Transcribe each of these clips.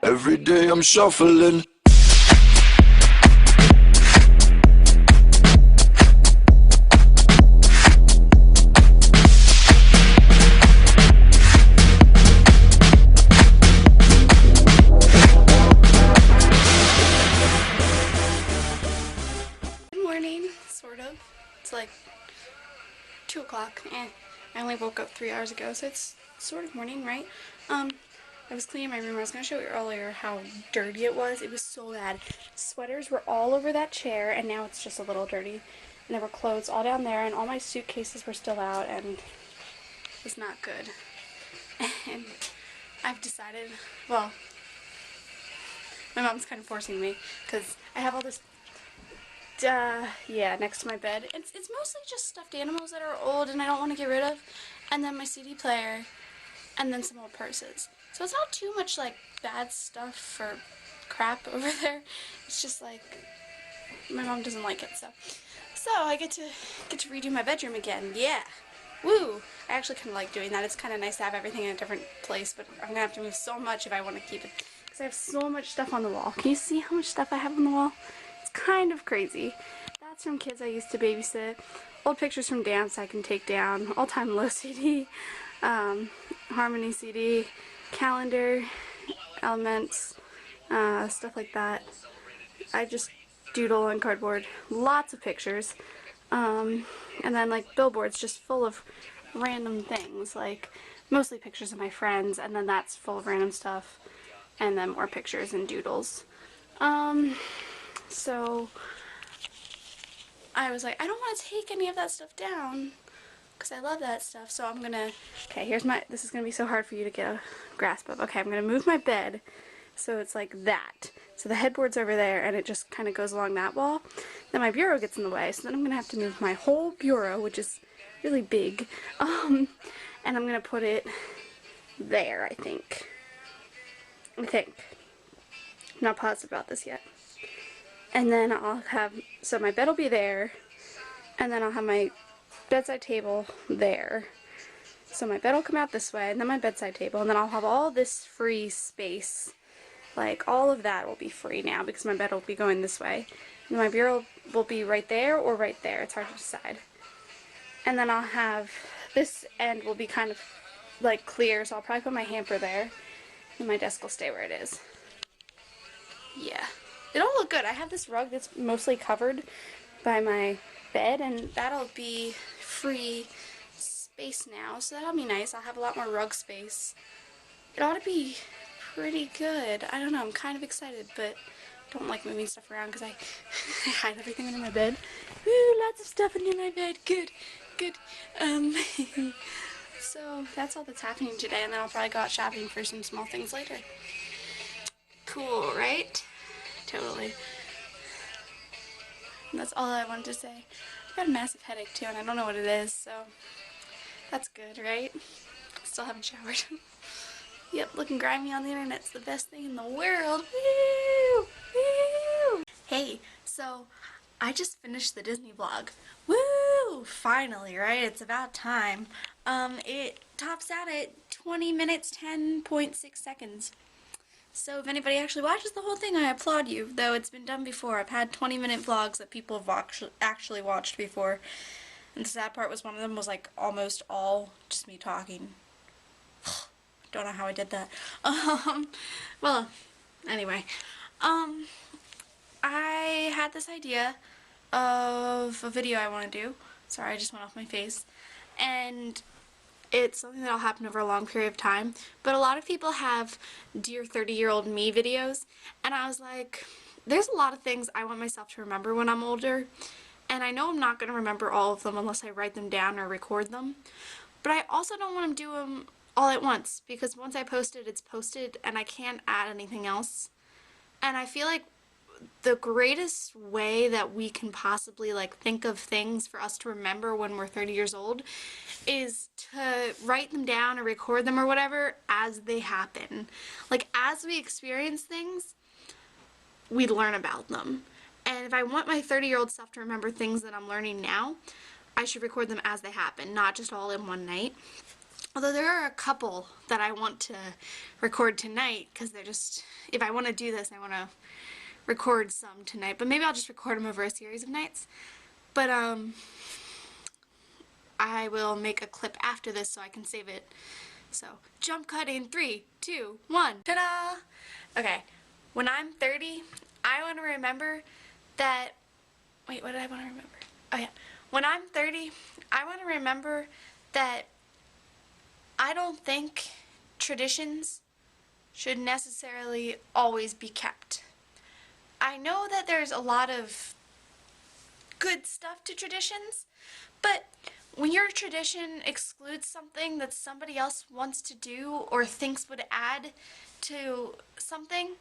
Every day I'm shuffling. Good morning, sort of. It's like 2 o'clock, and I only woke up 3 hours ago, so it's sort of morning, right? I was cleaning my room. I was going to show you earlier how dirty it was. It was so bad. Sweaters were all over that chair, and now it's just a little dirty. And there were clothes all down there, and all my suitcases were still out, and it was not good. And I've decided, well, my mom's kind of forcing me, because I have all this yeah, next to my bed. It's mostly just stuffed animals that are old and I don't want to get rid of, and then my CD player, and then some old purses. So it's not too much like bad stuff or crap over there. It's just like my mom doesn't like it, so I get to redo my bedroom again. Yeah, woo! I actually kind of like doing that. It's kind of nice to have everything in a different place, but I'm gonna have to move so much if I want to keep it, because I have so much stuff on the wall. Can you see how much stuff I have on the wall? It's kind of crazy. That's from kids I used to babysit. Old pictures from dance I can take down. All Time Low CD. Harmony CD. Calendar. Elements. Stuff like that. I just doodle on cardboard. Lots of pictures. And then like billboards just full of random things. Like mostly pictures of my friends, and then that's full of random stuff. And then more pictures and doodles. So I was like, I don't want to take any of that stuff down because I love that stuff. So I'm gonna, okay, this is gonna be so hard for you to get a grasp of. Okay, I'm gonna move my bed so it's like that. So the headboard's over there and it just kind of goes along that wall. Then my bureau gets in the way, so then I'm gonna have to move my whole bureau, which is really big, and I'm gonna put it there, I think. I'm not positive about this yet. And then I'll have, so my bed will be there, and then I'll have my bedside table there. So my bed will come out this way, and then my bedside table, and then I'll have all this free space. Like, all of that will be free now, because my bed will be going this way. And my bureau will be right there or right there. It's hard to decide. And then I'll have, this end will be kind of, like, clear, so I'll probably put my hamper there, and my desk will stay where it is. Yeah. It'll look good. I have this rug that's mostly covered by my bed, and that'll be free space now, so that'll be nice. I'll have a lot more rug space. It ought to be pretty good. I don't know, I'm kind of excited, but don't like moving stuff around because I hide everything under my bed. Woo, lots of stuff under my bed. Good, good. So that's all that's happening today, and then I'll probably go out shopping for some small things later. Cool, right? Totally. And that's all I wanted to say. I've got a massive headache too, and I don't know what it is, so that's good, right? Still haven't showered. Yep, looking grimy on the internet's the best thing in the world. Woo! Woo! Hey, so I just finished the Disney vlog. Woo! Finally, right? It's about time. It tops out at 20 minutes, 10.6 seconds. So if anybody actually watches the whole thing, I applaud you, though it's been done before. I've had 20-minute vlogs that people have actually watched before. And the sad part was one of them was like almost all just me talking. Don't know how I did that. Well, anyway. I had this idea of a video I want to do. Sorry, I just went off my face. And it's something that'll happen over a long period of time, but a lot of people have Dear 30-Year-Old Me videos, and I was like, there's a lot of things I want myself to remember when I'm older, and I know I'm not going to remember all of them unless I write them down or record them, but I also don't want to do them all at once, because once I post it, it's posted, and I can't add anything else, and I feel like the greatest way that we can possibly like think of things for us to remember when we're 30 years old is to write them down or record them or whatever as they happen. Like, as we experience things, we learn about them. And if I want my 30-year-old self to remember things that I'm learning now, I should record them as they happen, not just all in one night. Although there are a couple that I want to record tonight, because they're just, if I want to do this, I want to record some tonight. But maybe I'll just record them over a series of nights. But, I will make a clip after this so I can save it. So, jump cut in 3, 2, 1. Ta-da! Okay, when I'm 30, I want to remember that, wait, what did I want to remember? Oh yeah, when I'm 30, I want to remember that I don't think traditions should necessarily always be kept. I know that there's a lot of good stuff to traditions, but when your tradition excludes something that somebody else wants to do or thinks would add to something,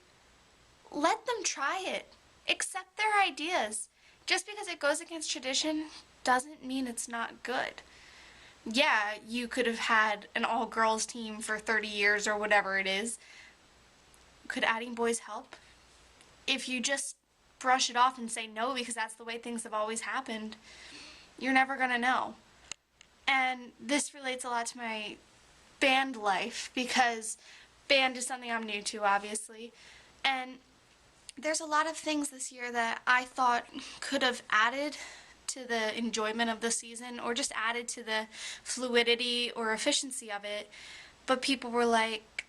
let them try it. Accept their ideas. Just because it goes against tradition doesn't mean it's not good. Yeah, you could have had an all-girls team for 30 years or whatever it is. Could adding boys help? If you just brush it off and say no because that's the way things have always happened, you're never gonna know. And this relates a lot to my band life, because band is something I'm new to, obviously. And there's a lot of things this year that I thought could have added to the enjoyment of the season, or just added to the fluidity or efficiency of it. But people were like,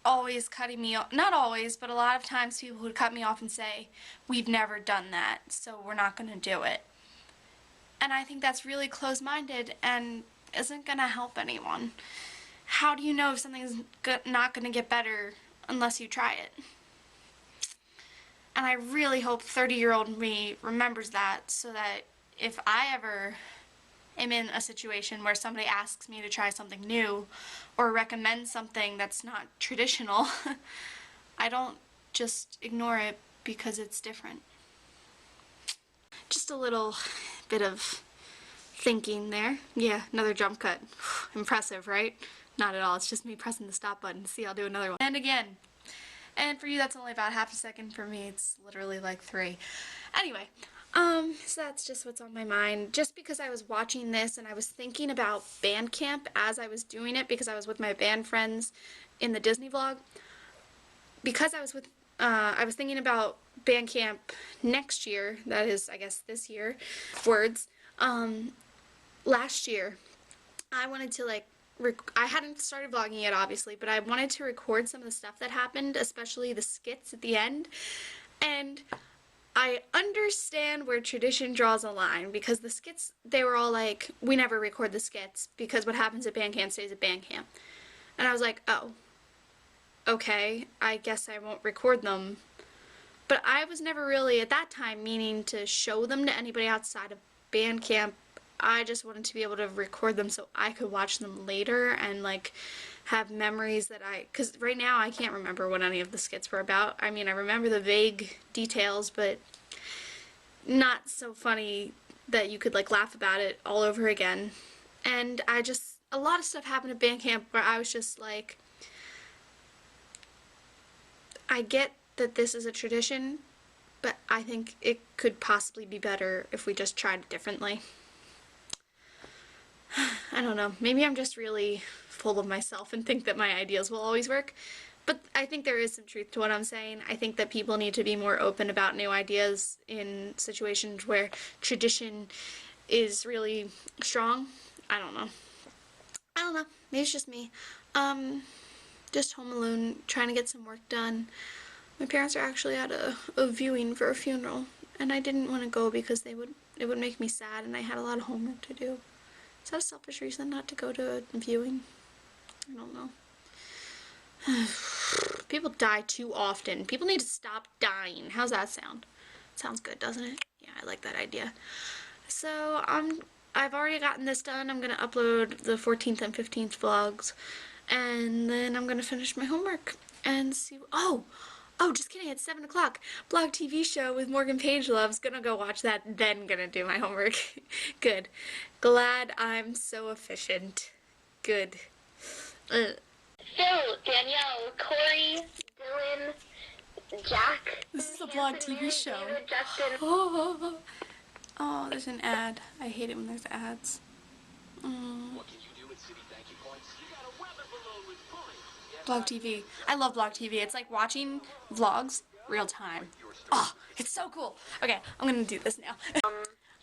always cutting me off. Not always, but a lot of times people would cut me off and say, we've never done that, so we're not going to do it. And I think that's really close-minded and isn't going to help anyone. How do you know if something's not going to get better unless you try it? And I really hope 30-year-old me remembers that, so that if I ever am in a situation where somebody asks me to try something new or recommend something that's not traditional, I don't just ignore it because it's different. Just a little bit of thinking there. Yeah, another jump cut. Impressive, right? Not at all. It's just me pressing the stop button. See, I'll do another one. And again. And for you, that's only about half a second. For me, it's literally like 3. Anyway, so that's just what's on my mind. Just because I was watching this and I was thinking about band camp as I was doing it, because I was with my band friends in the Disney vlog. Because I was thinking about band camp next year, that is, I guess, this year, last year, I wanted to, like, I hadn't started vlogging yet, obviously, but I wanted to record some of the stuff that happened, especially the skits at the end. And I understand where tradition draws a line, because the skits, they were all like, we never record the skits because what happens at band camp stays at band camp. And I was like, oh, okay, I guess I won't record them. But I was never really, at that time, meaning to show them to anybody outside of band camp. I just wanted to be able to record them so I could watch them later and, like, have memories that because right now I can't remember what any of the skits were about. I mean, I remember the vague details, but not so funny that you could, like, laugh about it all over again. And a lot of stuff happened at band camp where I was just like, I get that this is a tradition, but I think it could possibly be better if we just tried it differently. I don't know, maybe I'm just really full of myself and think that my ideas will always work, but I think there is some truth to what I'm saying. I think that people need to be more open about new ideas in situations where tradition is really strong. I don't know, maybe it's just me. Just home alone, trying to get some work done. My parents are actually at a viewing for a funeral, and I didn't want to go because it would make me sad, and I had a lot of homework to do. Is that a selfish reason not to go to a viewing? I don't know. People die too often. People need to stop dying. How's that sound? Sounds good, doesn't it? Yeah, I like that idea. So, I've already gotten this done. I'm gonna upload the 14th and 15th vlogs, and then I'm gonna finish my homework and see. Oh, just kidding, it's 7 o'clock. Blog TV show with Morgan Pagelove's. Gonna go watch that, then gonna do my homework. Good. Glad I'm so efficient. Good. Phil, Danielle, Corey, Dylan, Jack. this is a blog TV show. David, Justin. Oh, there's an ad. I hate it when there's ads. What can you do at Citi Bank Blog TV. I love Blog TV. It's like watching vlogs real time. Oh, it's so cool. Okay, I'm gonna do this now.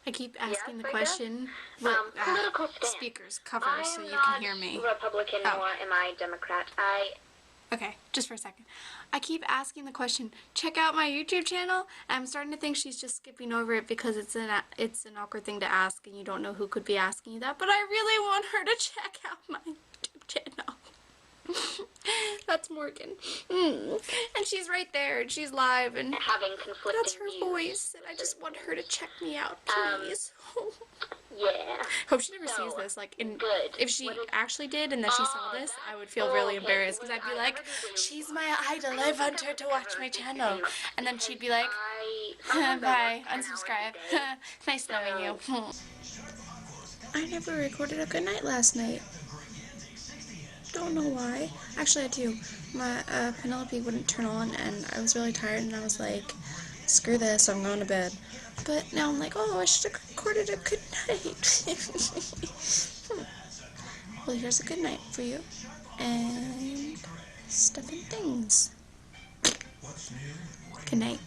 I keep asking the I question. political stance. Speakers, cover so you not can hear me. Republican Oh. nor am I Democrat. Okay, just for a second. I keep asking the question, check out my YouTube channel, and I'm starting to think she's just skipping over it because it's an awkward thing to ask and you don't know who could be asking you that, but I really want her to check out my YouTube channel. That's Morgan. And she's right there, and she's live, and having conflicting that's her views. voice, and I just want her to check me out, please. Yeah. Hope she never So, sees this. Like, good. if she What is- actually did and then she saw this, I would feel really embarrassed because I'd be like, she's my idol, I want her to watch my channel. And then she'd be like, bye, unsubscribe. Nice knowing you. I never recorded a good night last night. Don't know why. Actually, I do. My Penelope wouldn't turn on, and I was really tired, and I was like, screw this, I'm going to bed. But now I'm like, oh, I should have recorded a good night. Well, here's a good night for you. And stuff and things. Good night.